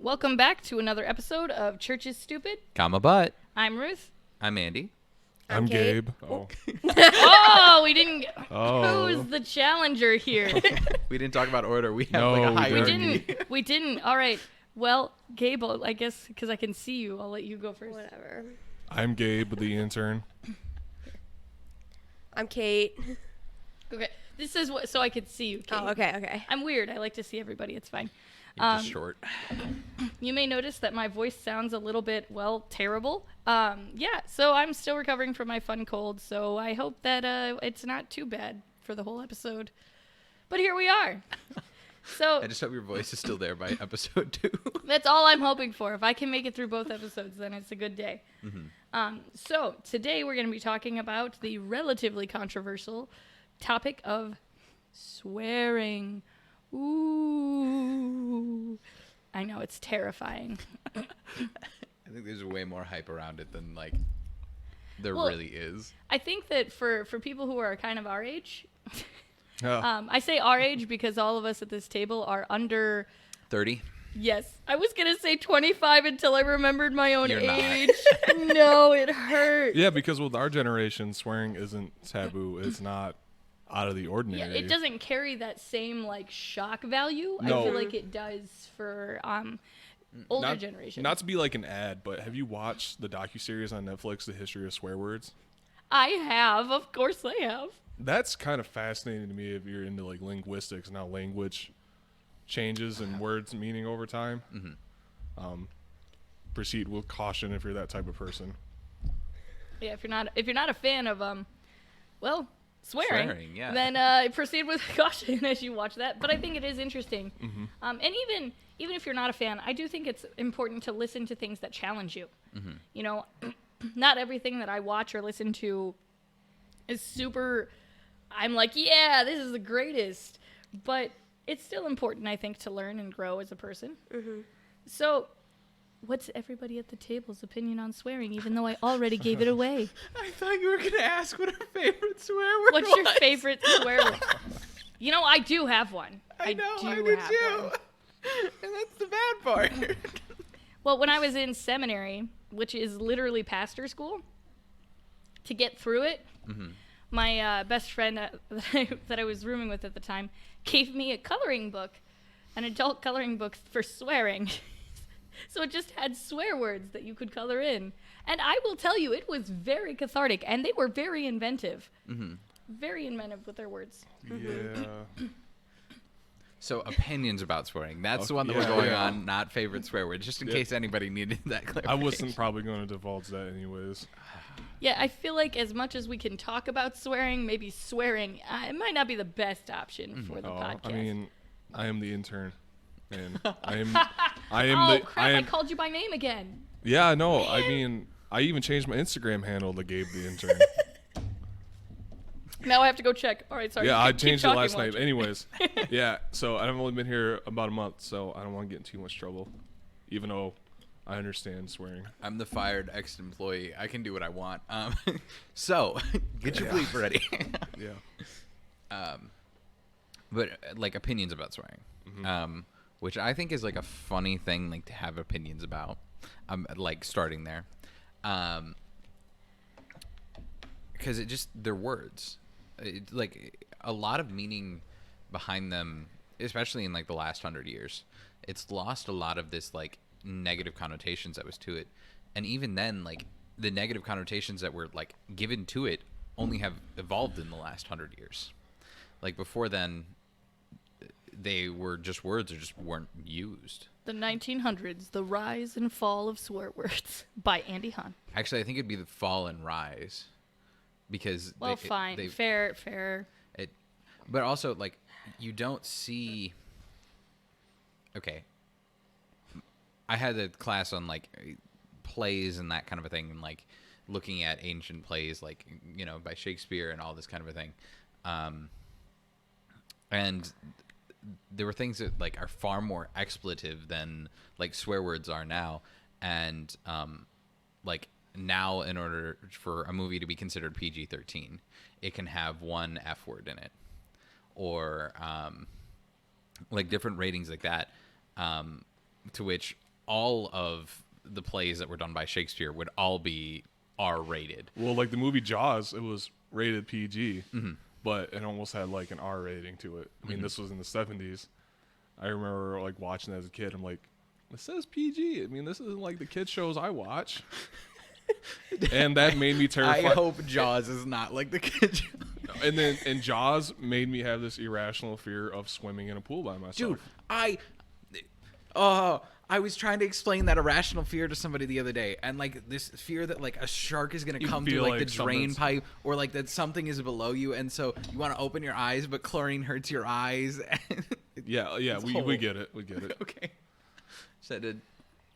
Welcome back to another episode of Church is Stupid. Comma butt. I'm Ruth. I'm Andy. I'm Kate. Gabe. Oh. Oh, we didn't. Oh. Who's the challenger here? We didn't talk about order. We have No, like a we hierarchy. We didn't. didn't. We didn't. All right. Well, Gabe, I guess because I can see you, I'll let you go first. Whatever. I'm Gabe, the intern. I'm Kate. Okay. This is what so I could see you. Kate. Oh, okay. I'm weird. I like to see everybody. It's fine. You're just short. You may notice that my voice sounds a little bit, well, terrible. Yeah, so I'm still recovering from my fun cold, so I hope that it's not too bad for the whole episode. But here we are. So I just hope your voice is still there by episode 2. that's all I'm hoping for. If I can make it through both episodes, then it's a good day. So today we're going to be talking about the relatively controversial topic of swearing. Ooh. I know, it's terrifying. I think there's way more hype around it than like there Well, really is. I think that for people who are kind of our age, Oh. I say our age because all of us at this table are under, 30. yes, I was going to say 25 until I remembered my own You're not. age. No, it hurts. Yeah, because with our generation, swearing isn't taboo. It's not out of the ordinary. Yeah, it doesn't carry that same like shock value. No. I feel like it does for older Not, generations. not to be like an ad, but have you watched the docuseries on Netflix, The History of Swear Words? I have, of course I have. That's kind of fascinating to me if you're into like linguistics and how language changes and words meaning over time. Proceed with caution if you're that type of person. Yeah, if you're not a fan of well, swearing, yeah. then proceed with caution as you watch that. But I think it is interesting. And even if you're not a fan, I do think it's important to listen to things that challenge you. You know, not everything that I watch or listen to is super. I'm like, yeah, this is the greatest. But it's still important, I think, to learn and grow as a person. So, what's everybody at the table's opinion on swearing, even though I already gave it away? I thought you were going to ask what our favorite swear word What's was. your favorite swear word? You know, I do have one. I know, do I do have too. one. And that's the bad part. Well, when I was in seminary, which is literally pastor school, to get through it, my best friend that I was rooming with at the time gave me a coloring book, an adult coloring book for swearing. So it just had swear words that you could color in. And I will tell you, it was very cathartic, and they were very inventive. Very inventive with their words. Yeah. So opinions about swearing. That's the Okay, one that we're yeah, going yeah. on, not favorite swear word, just in Yeah. case anybody needed that I clarification. wasn't probably going to divulge that anyways. Yeah, I feel like as much as we can talk about swearing, maybe swearing, it might not be the best option for the podcast. I mean, I am the intern. And I am Oh, the crap, I called you by name again. Yeah, no, I mean, I even changed my Instagram handle to Gabe the intern. Now I have to go check. All right, sorry. Yeah, I Keep changed it talking last while night. you- Anyways, yeah, so I've only been here about a month, so I don't want to get in too much trouble, even though I understand swearing. I'm the fired ex-employee. I can do what I want. So, get your bleep ready. Yeah. But like opinions about swearing, which I think is like a funny thing, like to have opinions about. Like starting there, because they're words. Like a lot of meaning behind them, especially in like the last 100 years. It's lost a lot of this like negative connotations that was to it, and even then, like the negative connotations that were like given to it only have evolved in the last 100 years. Like before then, they were just words or just weren't used. The 1900s, The Rise and Fall of Swear Words by Andy Hahn. Actually, I think it'd be the fall and rise, because Well, fine. Fair. But also like you don't see. Okay, I had a class on like plays and that kind of a thing, and like looking at ancient plays, like by Shakespeare and all this kind of a thing, and there were things that like are far more expletive than like swear words are now, and like now in order for a movie to be considered PG-13, it can have one F word in it, or like different ratings like that, to which all of the plays that were done by Shakespeare would all be R-rated. Well, like the movie Jaws, it was rated PG, but it almost had like an R rating to it. I mean, this was in the 70s. I remember like watching it as a kid. I'm like, it says PG. I mean, this isn't like the kids shows I watch. And that made me terrified. I hope Jaws is not like the kids. And Jaws made me have this irrational fear of swimming in a pool by myself. Dude, I was trying to explain that irrational fear to somebody the other day, and like this fear that like a shark is gonna come through feel like like the drain something's- pipe, or like that something is below you, and so you want to open your eyes, but chlorine hurts your eyes. Yeah, we get it. We get it. Okay. Said it.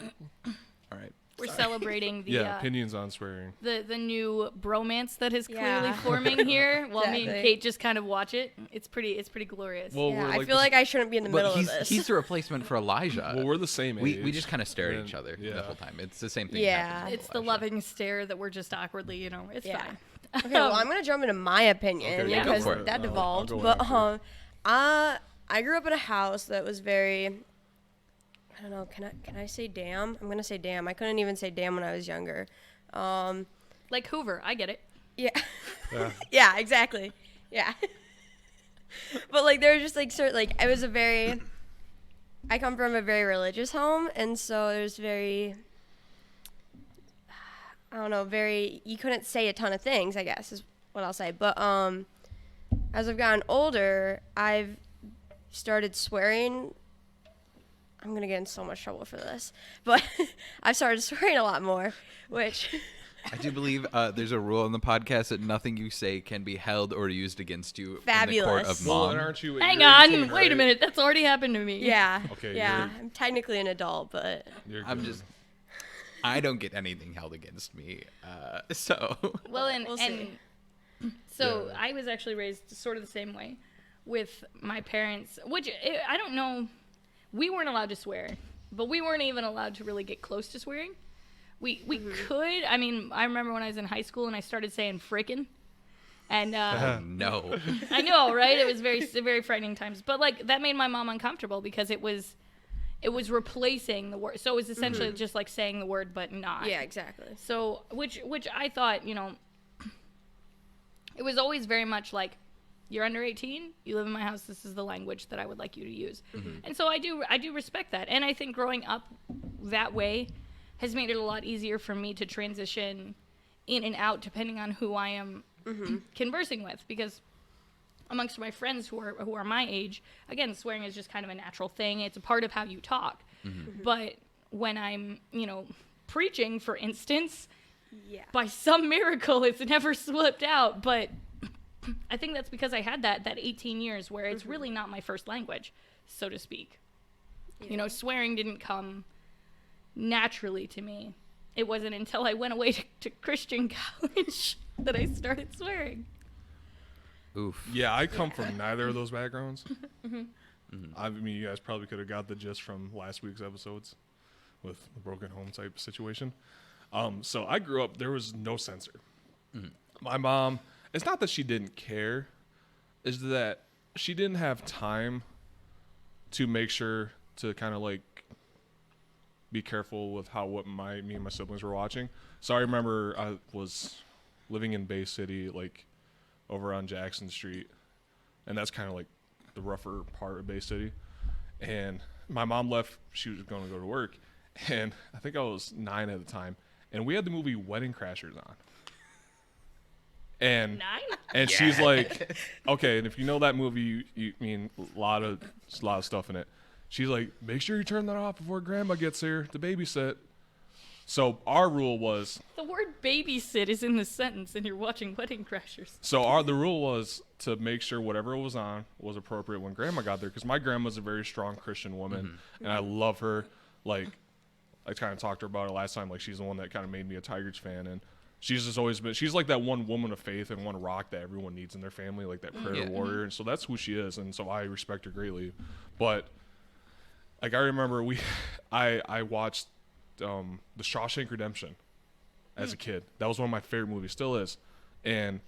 All right. We're celebrating the Yeah, opinions on swearing. the new bromance that is clearly Yeah. forming here. While me and Exactly. Kate just kind of watch it. It's pretty glorious. Well, Yeah, we're I like feel the, like I shouldn't be in the middle But of this. he's the replacement for Elijah. well, we're the same age. we just kind of stare at And, each other yeah. the whole time. It's the same thing. Yeah. happens with It's the Elijah. loving stare that we're just awkwardly, it's Yeah. fine. Okay, well, I'm gonna jump into my opinion Okay, yeah, go because for it. that I'll devolved. go But after. I grew up in a house that was very. I don't know. Can I say damn? I'm gonna say damn. I couldn't even say damn when I was younger. Like Hoover, I get it. Yeah. Yeah. Yeah. Exactly. Yeah. But like there was just like certain like it was a very. I come from a very religious home, and so it was very. I don't know. Very. You couldn't say a ton of things. I guess is what I'll say. But as I've gotten older, I've started swearing. I'm gonna get in so much trouble for this, but I've started swearing a lot more, which. I do believe there's a rule on the podcast that nothing you say can be held or used against you in the court Fabulous. of Well, mom. and aren't you? Hang you're on, 18, wait a right? minute. That's already happened to me. Yeah. Okay, Yeah. you're- I'm technically an adult, but You're I'm good. just. I don't get anything held against me. So. Well, We'll see. so Yeah. I was actually raised sort of the same way with my parents, which I don't know. We weren't allowed to swear, but we weren't even allowed to really get close to swearing. We could. I mean, I remember when I was in high school and I started saying frickin'. And No. I know, right? It was very frightening times. But like that made my mom uncomfortable because it was replacing the word. So it was essentially just like saying the word but not. yeah, exactly. So which I thought, it was always very much like you're under 18, you live in my house, this is the language that I would like you to use. And so I do respect that. And I think growing up that way has made it a lot easier for me to transition in and out depending on who I am conversing with, because amongst my friends who are my age, again, swearing is just kind of a natural thing. It's a part of how you talk. But when I'm, preaching, for instance, Yeah. by some miracle, it's never slipped out. But I think that's because I had that 18 years where it's really not my first language, so to speak. Swearing didn't come naturally to me. It wasn't until I went away to Christian college that I started swearing. Oof. Yeah, I come from neither of those backgrounds. I mean, you guys probably could have got the gist from last week's episodes with the broken home type situation. So I grew up, there was no censor. My mom, it's not that she didn't care, it's that she didn't have time to make sure to kind of like be careful with what me and my siblings were watching. So I remember I was living in Bay City, like over on Jackson Street, and that's kind of like the rougher part of Bay City. And my mom left; she was going to go to work, and I think I was 9 at the time, and we had the movie Wedding Crashers on. And 9? and she's like, okay, and if you know that movie, you mean a lot of stuff in it. She's like, make sure you turn that off before Grandma gets here to babysit. So our rule was, The word babysit is in the sentence, and you're watching Wedding Crashers. the rule was to make sure whatever was on was appropriate when Grandma got there, because my grandma's a very strong Christian woman, and I love her. Like, I kind of talked to her about it last time. Like, she's the one that kind of made me a Tigers fan, and she's just always been. She's like that one woman of faith and one rock that everyone needs in their family, like that prayer Yeah. warrior. And so that's who she is, and so I respect her greatly. But like, I remember I watched The Shawshank Redemption as a kid. That was one of my favorite movies, still is. And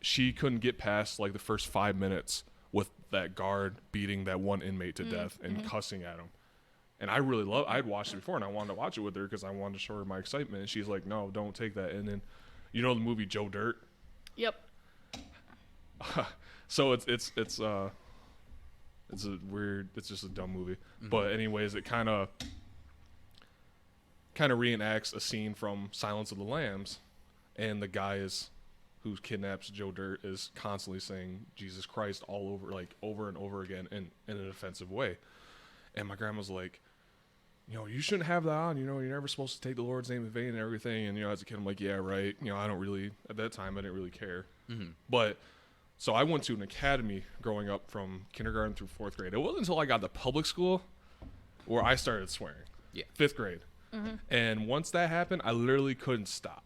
she couldn't get past like the first 5 minutes with that guard beating that one inmate to death and cussing at him. And I'd watched it before, and I wanted to watch it with her because I wanted to show her my excitement. And she's like, no, don't take that. And then, you know the movie Joe Dirt? Yep. So it's a weird, it's just a dumb movie. But anyways, it kind of reenacts a scene from Silence of the Lambs, and the guy who kidnaps Joe Dirt is constantly saying Jesus Christ all over, like over and over again in an offensive way. And my grandma's like, you shouldn't have that on, you're never supposed to take the Lord's name in vain and everything. And, as a kid, I'm like, yeah, right. I don't really, at that time, I didn't really care. But, so I went to an academy growing up from kindergarten through 4th grade. It wasn't until I got to public school where I started swearing. Yeah. 5th grade. And once that happened, I literally couldn't stop.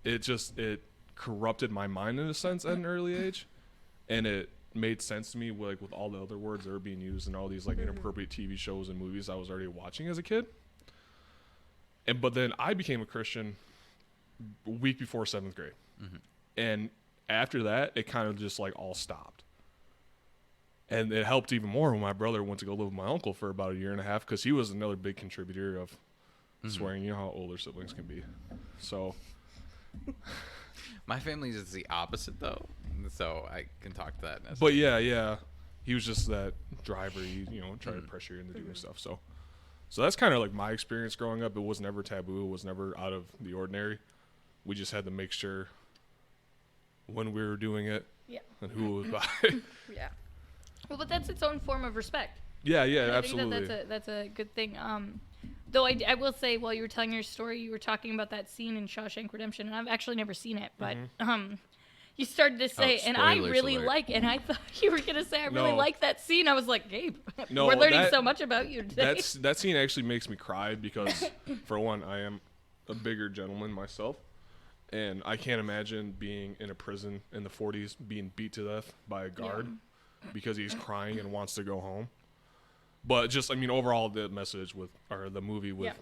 It corrupted my mind in a sense at an early age. And it made sense to me with all the other words that were being used and all these inappropriate TV shows and movies I was already watching as a kid. But then I became a Christian a week before 7th grade. And after that, it kind of just all stopped. And it helped even more when my brother went to go live with my uncle for about a year and a half, because he was another big contributor of swearing. You know how older siblings can be. So My family's is the opposite, though, so I can talk to that. But yeah, he was just that driver. He tried to pressure you into doing stuff. So that's kind of my experience growing up. It was never taboo. It was never out of the ordinary. We just had to make sure when we were doing it, and who it was by. Yeah. Well, but that's its own form of respect. Yeah, And absolutely. I think that's a good thing. Though I will say, while you were telling your story, you were talking about that scene in Shawshank Redemption, and I've actually never seen it, but you started to say, and I spoilers really alert. and I thought you were gonna say I really No. like that scene. I was like, Gabe, No, we're learning that- so much about you today. That scene actually makes me cry because, for one, I am a bigger gentleman myself, and I can't imagine being in a prison in the 40s being beat to death by a guard because he's crying and wants to go home. But just, overall, the movie with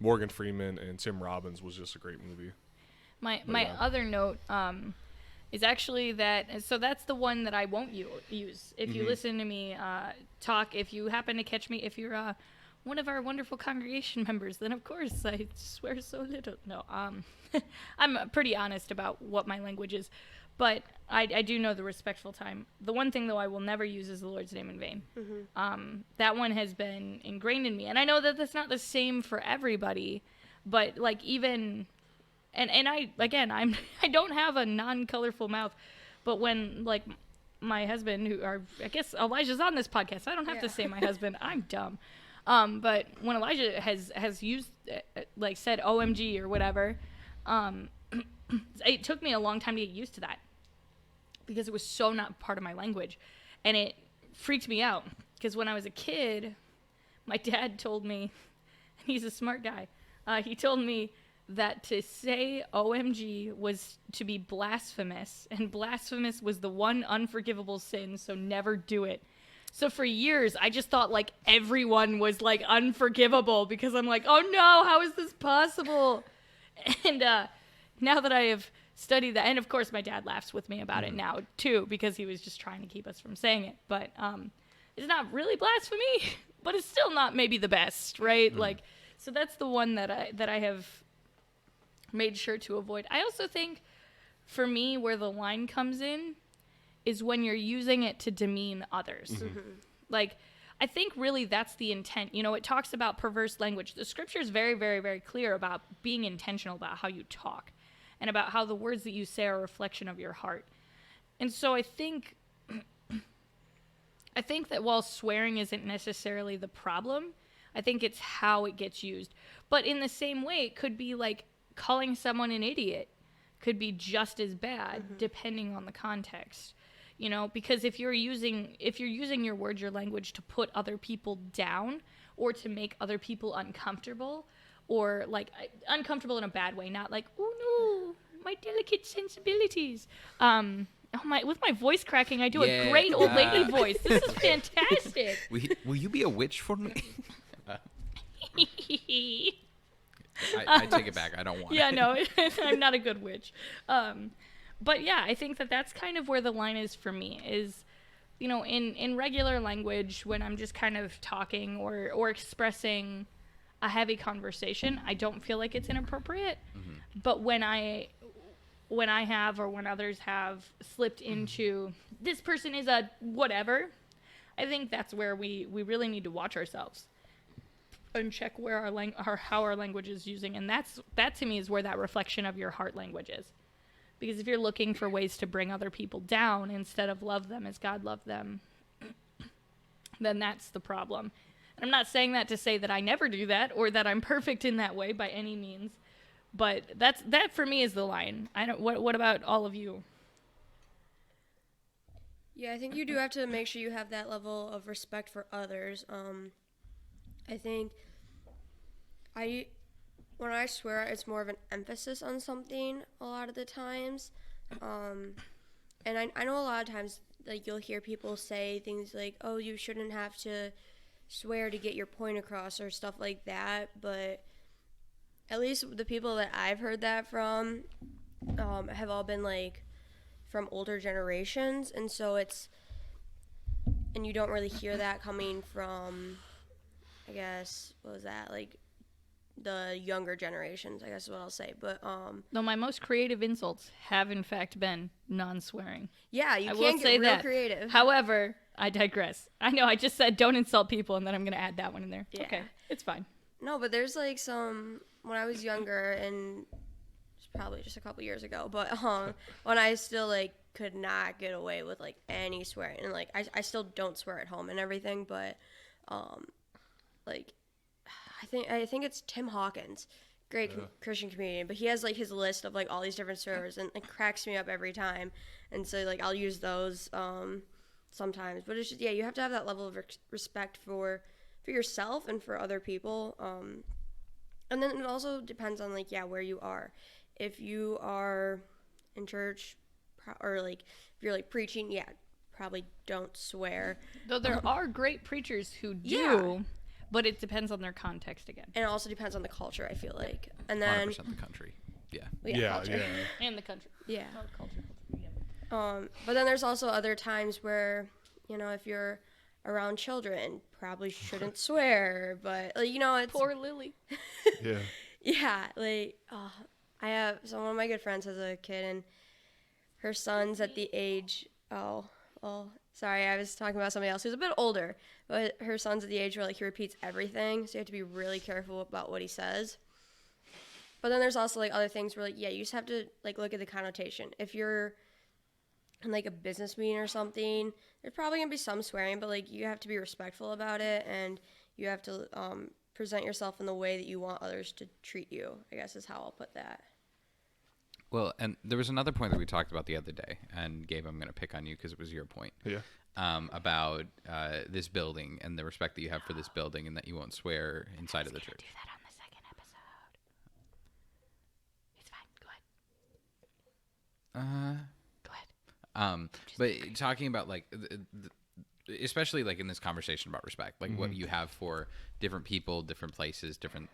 Morgan Freeman and Tim Robbins was just a great movie. My other note is actually so that's the one that I won't use. If you listen to me talk, if you happen to catch me, if you're one of our wonderful congregation members, then of course I swear so little. No, I'm pretty honest about what my language is, but I do know the respectful time. The one thing, though, I will never use is the Lord's name in vain. That one has been ingrained in me, and I know that that's not the same for everybody, but even. And I don't have a non-colorful mouth, but when my husband, I guess Elijah's on this podcast, I don't have to say my husband, I'm dumb. But when Elijah has used said OMG or whatever, it took me a long time to get used to that because it was so not part of my language, and it freaked me out because when I was a kid, my dad told me, and he's a smart guy, he told me that to say OMG was to be blasphemous, and blasphemous was the one unforgivable sin, so never do it. So for years, I just thought everyone was unforgivable because I'm oh no, how is this possible? And now that I have studied that, and of course my dad laughs with me about it now too because he was just trying to keep us from saying it, but it's not really blasphemy, but it's still not maybe the best, right? So that's the one that I have made sure to avoid. I also think, for me, where the line comes in is when you're using it to demean others. I think really that's the intent. It talks about perverse language. The scripture is very, very, very clear about being intentional about how you talk and about how the words that you say are a reflection of your heart. And so I think that while swearing isn't necessarily the problem, I think it's how it gets used. But in the same way, it could be calling someone an idiot could be just as bad depending on the context, because if you're using your words, your language to put other people down or to make other people uncomfortable, or uncomfortable in a bad way, not oh no, my delicate sensibilities. With my voice cracking, I do a great old lady voice. This is fantastic. Will you be a witch for me? I take it back. I don't want it. Yeah, no, I'm not a good witch. But yeah, I think that that's kind of where the line is for me, is you know, in regular language, when I'm just kind of talking or expressing a heavy conversation, I don't feel like it's inappropriate. But when I have, or when others have slipped into, this person is a whatever, I think that's where we really need to watch ourselves and check where how our language is using. And that to me is where that reflection of your heart language is. Because if you're looking for ways to bring other people down instead of love them as God loved them, then that's the problem. And I'm not saying that to say that I never do that or that I'm perfect in that way by any means, but that for me is the line. I don't. What about all of you? Yeah, I think you do have to make sure you have that level of respect for others. I think when I swear, it's more of an emphasis on something a lot of the times. And I know a lot of times, like, you'll hear people say things like, oh, you shouldn't have to swear to get your point across or stuff like that. But at least the people that I've heard that from have all been, like, from older generations. And so and you don't really hear that coming from, I guess, what was that, like, the younger generations, I guess is what I'll say. But Though my most creative insults have in fact been non-swearing. yeah, you I can will get say real that. creative. However, I digress. I know I just said don't insult people, and then I'm going to add that one in there. Yeah. Okay, it's fine. No, but there's like some, when I was younger, and it's probably just a couple years ago, but when I still like could not get away with like any swearing, and like I still don't swear at home and everything, but like I think it's Tim Hawkins, great Christian comedian, but he has like his list of like all these different swears, and it cracks me up every time. And so like I'll use those sometimes, but it's just, yeah, you have to have that level of respect for yourself and for other people. And then it also depends on like, yeah, where you are. If you are in church or like if you're like preaching, yeah, probably don't swear. Though there are great preachers who do, Yeah. but it depends on their context again. And it also depends on the culture, I feel like. And then 100% the country. Yeah. Yeah, culture. yeah. And the country. Yeah. Not culture. But then there's also other times where, you know, if you're around children, probably shouldn't swear, but like, you know, it's Poor Lily. Yeah. yeah, like I have one of my good friends has a kid, and her son's at the age, sorry, I was talking about somebody else who's a bit older, but her son's at the age where like he repeats everything, so you have to be really careful about what he says. But then there's also like other things where like, yeah, you just have to like look at the connotation. If you're in like a business meeting or something, there's probably gonna be some swearing, but like you have to be respectful about it, and you have to present yourself in the way that you want others to treat you, I guess is how I'll put that. Well, and there was another point that we talked about the other day, and Gabe, I'm going to pick on you because it was your point. Yeah. About this building and the respect that you have for this building, and that you won't swear inside of the church. Do that on the second episode. It's fine. Go ahead. Go ahead. But talking about like, especially like in this conversation about respect, like what you have for different people, different places, different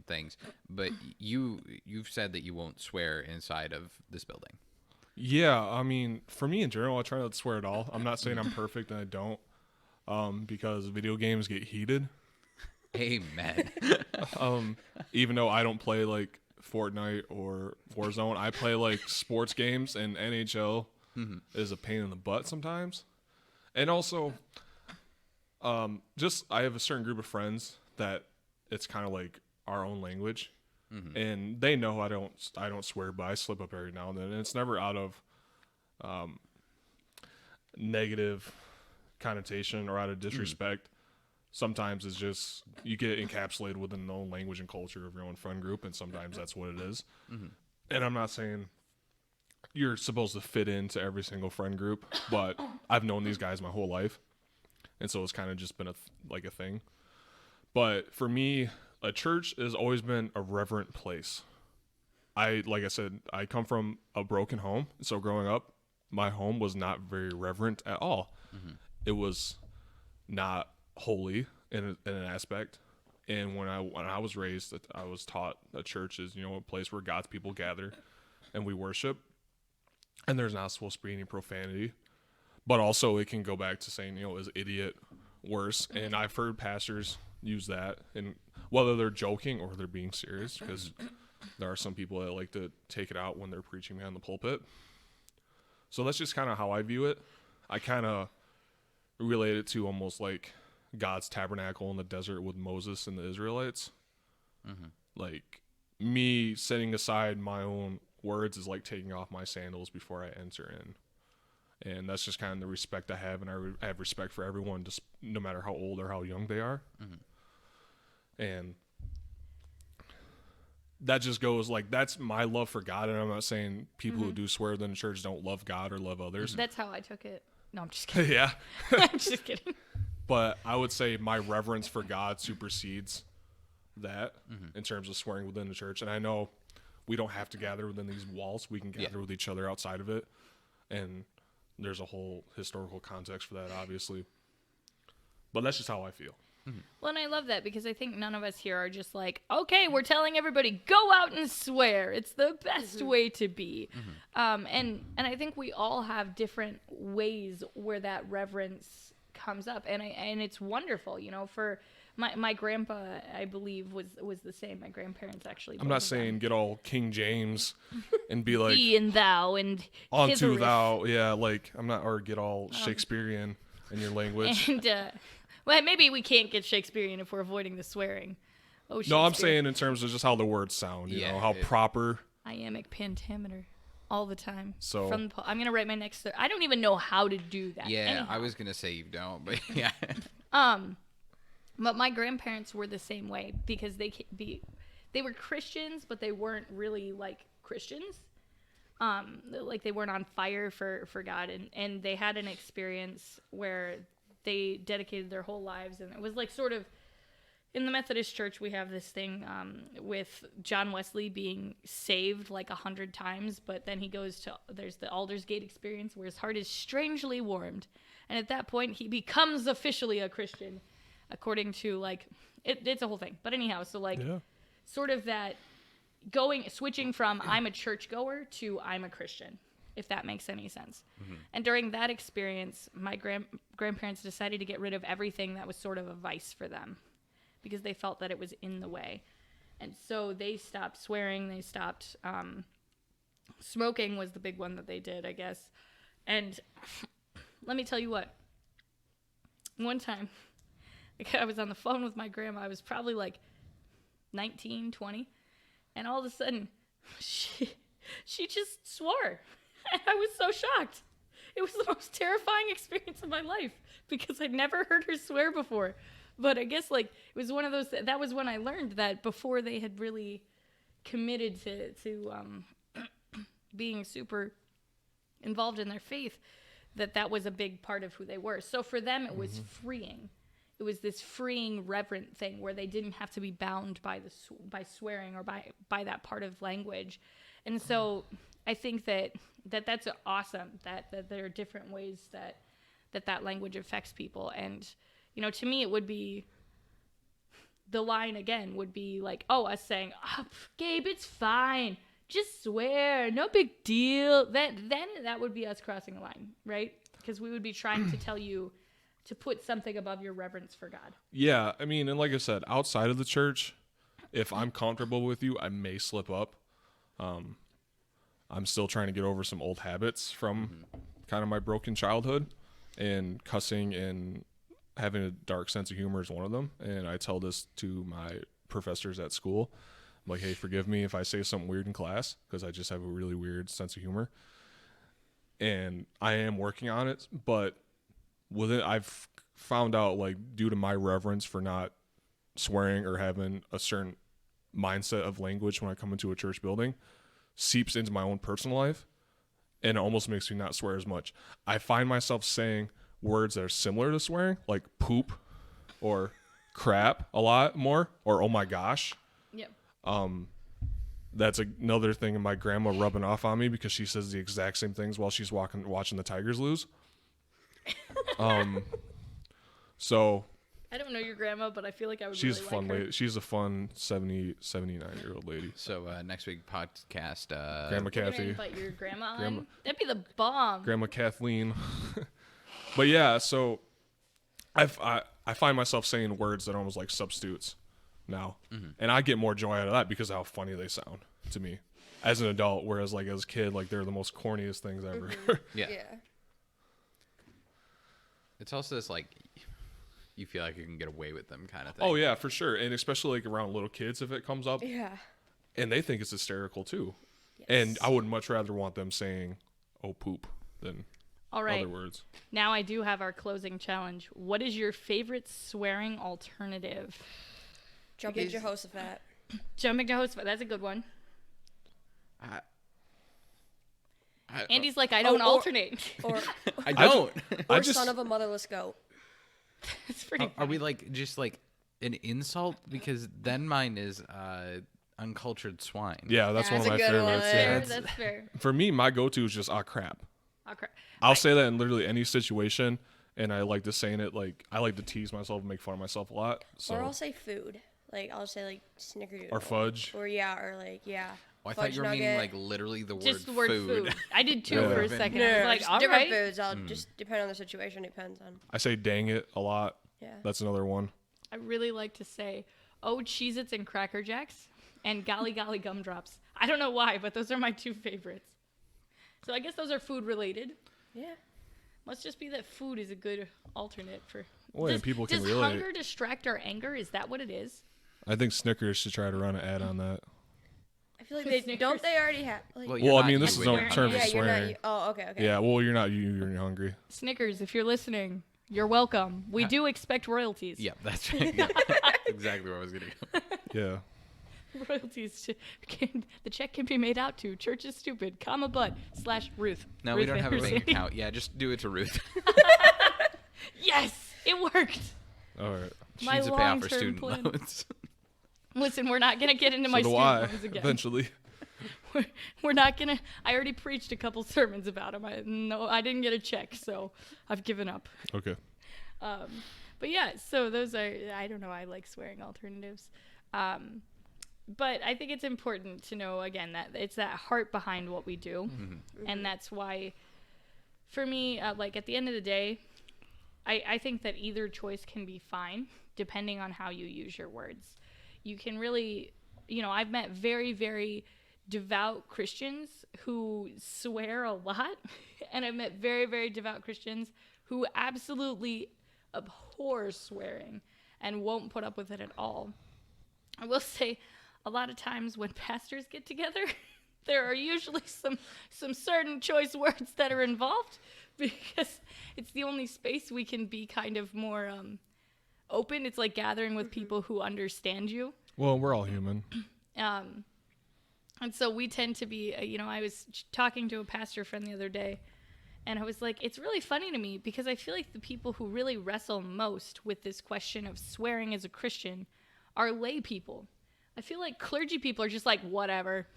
things. But you've said that you won't swear inside of this building. Yeah, I mean, for me in general, I try not to swear at all. I'm not saying I'm perfect, and I don't, because video games get heated. Amen. Even though I don't play like Fortnite or Warzone, I play like sports games, and NHL is a pain in the butt sometimes. And also, just I have a certain group of friends that it's kind of like our own language, and they know I don't swear, but I slip up every now and then, and it's never out of negative connotation or out of disrespect. Sometimes it's just you get encapsulated within the own language and culture of your own friend group, and sometimes that's what it is. And I'm not saying you're supposed to fit into every single friend group, but I've known these guys my whole life, and so it's kind of just been a thing. But for me, a church has always been a reverent place. Like I said, I come from a broken home, so growing up, my home was not very reverent at all. It was not holy in an aspect. And when I was raised, I was taught that church is, you know, a place where God's people gather and we worship. And there's not supposed to be any profanity. But also it can go back to saying, is idiot worse? And I've heard pastors use that, and whether they're joking or they're being serious, because there are some people that like to take it out when they're preaching behind the pulpit. So that's just kind of how I view it. I kind of relate it to almost like God's tabernacle in the desert with Moses and the Israelites. Like, me setting aside my own words is like taking off my sandals before I enter in. And that's just kind of the respect I have, and I have respect for everyone, just no matter how old or how young they are. And that just goes like, that's my love for God, and I'm not saying people who do swear within the church don't love God or love others. That's how I took it. No, I'm just kidding. Yeah. I'm just kidding. But I would say my reverence for God supersedes that in terms of swearing within the church. And I know we don't have to gather within these walls. We can gather with each other outside of it. And there's a whole historical context for that, obviously. But that's just how I feel. Well, and I love that, because I think none of us here are just like, okay, we're telling everybody, go out and swear. It's the best way to be. And I think we all have different ways where that reverence comes up. And it's wonderful, for my grandpa, I believe, was the same. My grandparents actually. I'm not saying get all King James and be like, thee and thou and unto hithereth. thou. Yeah, like, I'm not, or get all Shakespearean in your language. And, well, maybe we can't get Shakespearean if we're avoiding the swearing. Oh, No, I'm Shakespeare. saying in terms of just how the words sound, you know, how proper. Iambic pentameter all the time. So- from the I'm gonna write my next. I don't even know how to do that. Yeah, Anyhow. I was gonna say you don't, but yeah. But my grandparents were the same way, because they were Christians, but they weren't really like Christians. Like, they weren't on fire for God, and they had an experience where they dedicated their whole lives, and it was like sort of in the Methodist Church, we have this thing with John Wesley being saved like 100 times, but then there's the Aldersgate experience where his heart is strangely warmed, and at that point he becomes officially a Christian, according to like it's a whole thing. But anyhow, so like sort of that switching from I'm a churchgoer to I'm a Christian, if that makes any sense. And during that experience, my grandparents decided to get rid of everything that was sort of a vice for them, because they felt that it was in the way. And so they stopped swearing, they stopped smoking was the big one that they did, I guess. And let me tell you what, one time I was on the phone with my grandma. I was probably like 19, 20, and all of a sudden she just swore. And I was so shocked. It was the most terrifying experience of my life, because I'd never heard her swear before. But I guess like it was one of those, that was when I learned that before they had really committed to being super involved in their faith, that was a big part of who they were. So for them, it was freeing. It was this freeing, reverent thing where they didn't have to be bound by swearing or by that part of language. And so I think that's awesome, that there are different ways that language affects people. And, to me, it would be, the line again would be like, us saying, Gabe, it's fine. Just swear. No big deal. Then that would be us crossing a line, right? Because we would be trying to tell you to put something above your reverence for God. Yeah, I mean, and like I said, outside of the church, if I'm comfortable with you, I may slip up. I'm still trying to get over some old habits from kind of my broken childhood, and cussing and having a dark sense of humor is one of them. And I tell this to my professors at school. I'm like, hey, forgive me if I say something weird in class, because I just have a really weird sense of humor. And I am working on it, but with it, I've found out, like, due to my reverence for not swearing or having a certain mindset of language when I come into a church building, seeps into my own personal life, and it almost makes me not swear as much. I find myself saying words that are similar to swearing, like poop or crap a lot more, or oh my gosh. Yep. That's another thing of my grandma rubbing off on me, because she says the exact same things while she's watching the Tigers lose. So I don't know your grandma, but I feel like I would she's really a fun like her. lady. She's a fun 79-year-old lady. So next week podcast, Grandma We're gonna Kathy, invite your grandma on. That'd be the bomb. Grandma Kathleen. But yeah, so I find myself saying words that are almost like substitutes now, and I get more joy out of that because of how funny they sound to me as an adult. Whereas like as a kid, like they're the most corniest things ever. Yeah. Yeah. It's also this like you feel like you can get away with them kind of thing. Oh yeah, for sure, and especially like around little kids if it comes up, Yeah. and they think it's hysterical too. Yes. And I would much rather want them saying "oh poop" than All right. other words. Now I do have our closing challenge. What is your favorite swearing alternative? Jumping Is- Jehoshaphat. Jumping to host. That's a good one. I, Andy's like, I don't or- alternate. Or, I don't. I or just son of a motherless goat. It's pretty. Are we like just like an insult? Because then mine is uncultured swine. yeah, that's That's one of a my good favorites. one. Yeah, fair. it's- That's fair. for me, my go-to is just crap. Oh, crap. I'll say that in literally any situation, and I like to saying it like I like to tease myself and make fun of myself a lot. So Or I'll say food. Like I'll say like snickerdoodle. or fudge. Or yeah, or like yeah. Oh, I thought fudge you were meaning nugget. like literally the word Just the word food. I did too Yeah. for a second. No, I was no, like, just all different right. foods. I'll just depend on the situation. Depends on. I say "dang it" a lot. Yeah. That's another one. I really like to say, oh, Cheez-Its and Cracker Jacks and Golly Golly Gumdrops. I don't know why, but those are my two favorites. So I guess those are food related. Yeah. Must just be that food is a good alternate for. Well, and people can does relate. hunger distract our anger? Is that what it is? I think Snickers should try to run an ad on that. I feel like With they don't. Snickers. They already have. Like, Well, you're Well, I not mean, this you is when no you're terms hungry. of yeah, you're not. swearing. Oh, okay, okay. Yeah, well, you're not you. You're hungry. Snickers, if you're listening, you're welcome. We do expect royalties. Yeah, that's right. Yeah. Exactly where I was gonna go. Yeah. Royalties. The check can be made out to Church is Stupid, comma but / Ruth. No, Ruth we don't have a Anderson. bank account. Yeah, just do it to Ruth. Yes, it worked. All right. She My needs to pay off her long-term student plan. loans. Listen, we're not gonna get into my So do student I. loans again. Eventually. We're not gonna. I already preached a couple sermons about them. I didn't get a check, so I've given up. Okay. But yeah, so those are. I don't know. I like swearing alternatives. But I think it's important to know again that it's that heart behind what we do, and that's why, for me, like at the end of the day, I think that either choice can be fine depending on how you use your words. You can really, I've met very, very devout Christians who swear a lot, and I've met very, very devout Christians who absolutely abhor swearing and won't put up with it at all. I will say, a lot of times when pastors get together, there are usually some certain choice words that are involved because it's the only space we can be kind of more open. It's like gathering with people who understand you. Well, we're all human. And so we tend to be, I was talking to a pastor friend the other day, and I was like, it's really funny to me because I feel like the people who really wrestle most with this question of swearing as a Christian are lay people. I feel like clergy people are just like, whatever,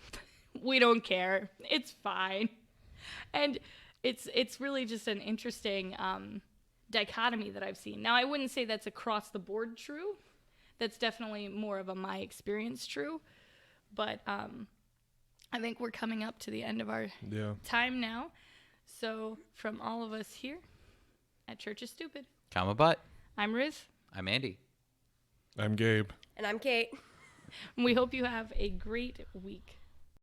we don't care, it's fine. And it's really just an interesting dichotomy that I've seen. Now, I wouldn't say that's across the board true. That's definitely more of a my experience true. But I think we're coming up to the end of our Yeah. time now. So from all of us here at Church is Stupid, Comma but. I'm Ruth. I'm Andy. I'm Gabe. And I'm Kate. And we hope you have a great week.